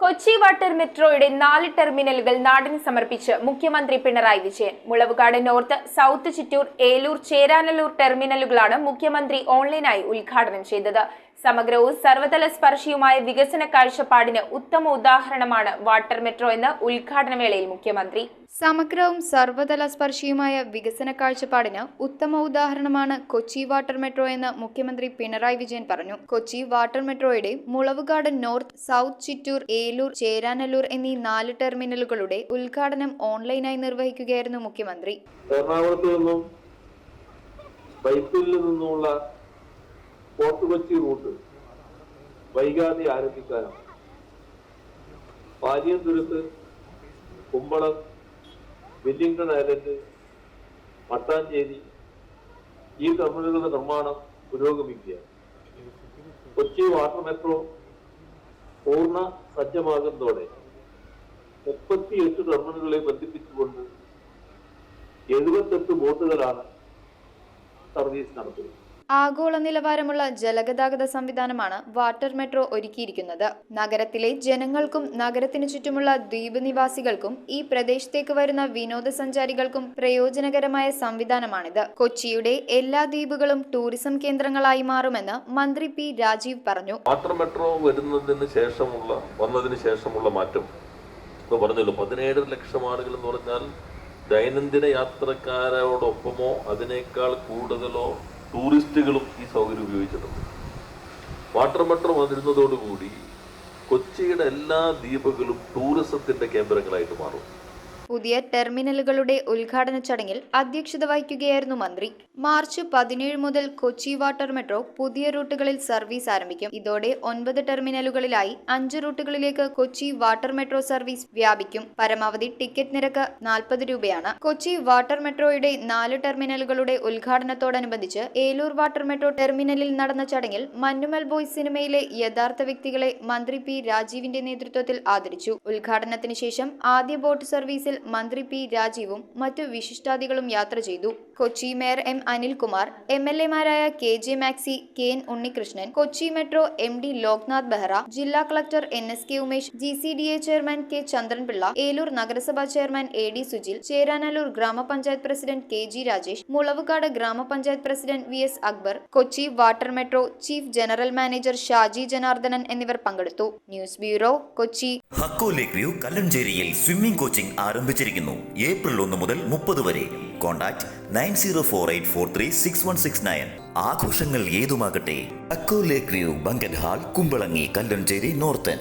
Kochi water മെട്രോയുടെ 4 ടെർമിനലുകൾ നാടിന് സമർപ്പിച്ച് മുഖ്യമന്ത്രി പിണറായി വിജയൻ. മുളവുകാട് നോർത്ത്, സൗത്ത് ചിറ്റൂർ, ഏലൂർ, ചേരാനല്ലൂർ ടെർമിനലുകളാണ് മുഖ്യമന്ത്രി ഓൺലൈനായി ഉദ്ഘാടനം ചെയ്തത്. സമഗ്രവും സർവതല സ്പർശിയുമായ വികസന കാഴ്ചപ്പാടിന് ഉത്തമ ഉദാഹരണമാണ് വാട്ടർ മെട്രോ എന്ന് ഉദ്ഘാടന വേളയിൽ മുഖ്യമന്ത്രി. സമഗ്രവും സർവതല സ്പർശിയുമായ വികസന കാഴ്ചപ്പാടിന് ഉത്തമ ഉദാഹരണമാണ് കൊച്ചി വാട്ടർ മെട്രോ എന്ന് മുഖ്യമന്ത്രി പിണറായി വിജയൻ പറഞ്ഞു. കൊച്ചി വാട്ടർ മെട്രോയുടെ മുളവുകാട് നോർത്ത്, സൗത്ത് ചിറ്റൂർ, ഏലൂർ, ചേരാനല്ലൂർ എന്നീ 4 ടെർമിനലുകളുടെ ഉദ്ഘാടനം ഓൺലൈനായി നിർവഹിക്കുകയായിരുന്നു മുഖ്യമന്ത്രി. എറണാകുളത്ത് നിന്നും ബൈപ്പിൽ നിന്നുമുള്ള ഫോർട്ട് കൊച്ചി റൂട്ട് വൈകാതെ ആരംഭിക്കാനാണ്. പാലിയന്തുരുത്ത്, കുമ്പളം, വെല്ലിംഗ്ടൺ ഐലൻഡ്, മട്ടാഞ്ചേരി ഈ ടെർമിനലുകളുടെ നിർമ്മാണം പുരോഗമിക്കുകയാണ്. കൊച്ചി വാട്ടർ മെട്രോ പൂർണ്ണ സജ്ജമാകുന്നതോടെ 38 ടെർമിനലുകളെ ബന്ധിപ്പിച്ചുകൊണ്ട് 78 ബോട്ടുകളാണ് സർവീസ് നടത്തുന്നത്. ആഗോള നിലവാരമുള്ള ജലഗതാഗത സംവിധാനമാണ് വാട്ടർ മെട്രോ ഒരുക്കിയിരിക്കുന്നത്. നഗരത്തിലെ ജനങ്ങൾക്കും നഗരത്തിനു ചുറ്റുമുള്ള ദ്വീപ് നിവാസികൾക്കും ഈ പ്രദേശത്തേക്ക് വരുന്ന വിനോദസഞ്ചാരികൾക്കും പ്രയോജനകരമായ സംവിധാനമാണിത്. കൊച്ചിയുടെ എല്ലാ ദ്വീപുകളും ടൂറിസം കേന്ദ്രങ്ങളായി മാറുമെന്ന് മന്ത്രി പി രാജീവ് പറഞ്ഞു. വാട്ടർ മെട്രോ വന്നതിന് ശേഷമുള്ള മാറ്റം എന്ന് പറഞ്ഞല്ലോ, 17 ലക്ഷം ആളുകൾ എന്ന് പറഞ്ഞാൽ ദൈനംദിന യാത്രക്കാരോടൊപ്പമോ അതിനേക്കാൾ കൂടുതലോ ടൂറിസ്റ്റുകളും ഈ സൗകര്യം ഉപയോഗിച്ചിട്ടുണ്ട്. വാട്ടർ മെട്രോ വന്നിരുന്നതോടുകൂടി കൊച്ചിയുടെ എല്ലാ ദ്വീപുകളും ടൂറിസത്തിന്റെ കേന്ദ്രങ്ങളായിട്ട് മാറും. പുതിയ ടെർമിനലുകളുടെ ഉദ്ഘാടന ചടങ്ങിൽ അധ്യക്ഷത വഹിക്കുകയായിരുന്നു മന്ത്രി. മാർച്ച് 17 മുതൽ കൊച്ചി വാട്ടർ മെട്രോ പുതിയ റൂട്ടുകളിൽ സർവീസ് ആരംഭിക്കും. ഇതോടെ 9 ടെർമിനലുകളിലായി 5 റൂട്ടുകളിലേക്ക് കൊച്ചി വാട്ടർ മെട്രോ സർവീസ് വ്യാപിക്കും. പരമാവധി ടിക്കറ്റ് നിരക്ക് 40 രൂപയാണ്. കൊച്ചി വാട്ടർ മെട്രോയുടെ 4 ടെർമിനലുകളുടെ ഉദ്ഘാടനത്തോടനുബന്ധിച്ച് ഏലൂർ വാട്ടർ മെട്രോ ടെർമിനലിൽ നടന്ന ചടങ്ങിൽ മഞ്ഞുമൽ ബോയ്സ് സിനിമയിലെ യഥാർത്ഥ വ്യക്തികളെ മന്ത്രി പി രാജീവിന്റെ നേതൃത്വത്തിൽ ആദരിച്ചു. ഉദ്ഘാടനത്തിന് ശേഷം ആദ്യ ബോട്ട് സർവീസിൽ മന്ത്രി പി രാജീവും മറ്റു വിശിഷ്ടാതികളും യാത്ര ചെയ്തു. കൊച്ചി മേയർ എം അനിൽകുമാർ, MLA-മാരായ KJ Maxy, KN Unnikrishnan, Kochi metro MD Loknath Behera, ജില്ലാ collector NSK Umesh, GCDA chairman K Chandranpillai, Eloor നഗരസഭാ ചെയർമാൻ AD സുജിൽ, ചേരാനല്ലൂർ ഗ്രാമപഞ്ചായത്ത് പ്രസിഡന്റ് KG രാജേഷ്, മുളവുകാട് ഗ്രാമപഞ്ചായത്ത് president VS Akbar, Kochi water metro chief general manager Shaji Janardhanan എന്നിവർ പങ്കെടുത്തു. News bureau, Kochi. Hakko lake view കല്ലഞ്ചേരിയിൽ സ്വിമ്മിംഗ് കോച്ചിംഗ് ആരംഭിച്ചിരിക്കുന്നു. ഏപ്രിൽ 1 മുതൽ 30 വരെ. കോൺടാക്ട് 9048436169. ആഘോഷങ്ങൾ ഏതുമാകട്ടെ, Hakko lake view banquet hall, Kumbalangi, Kallanchery, northern.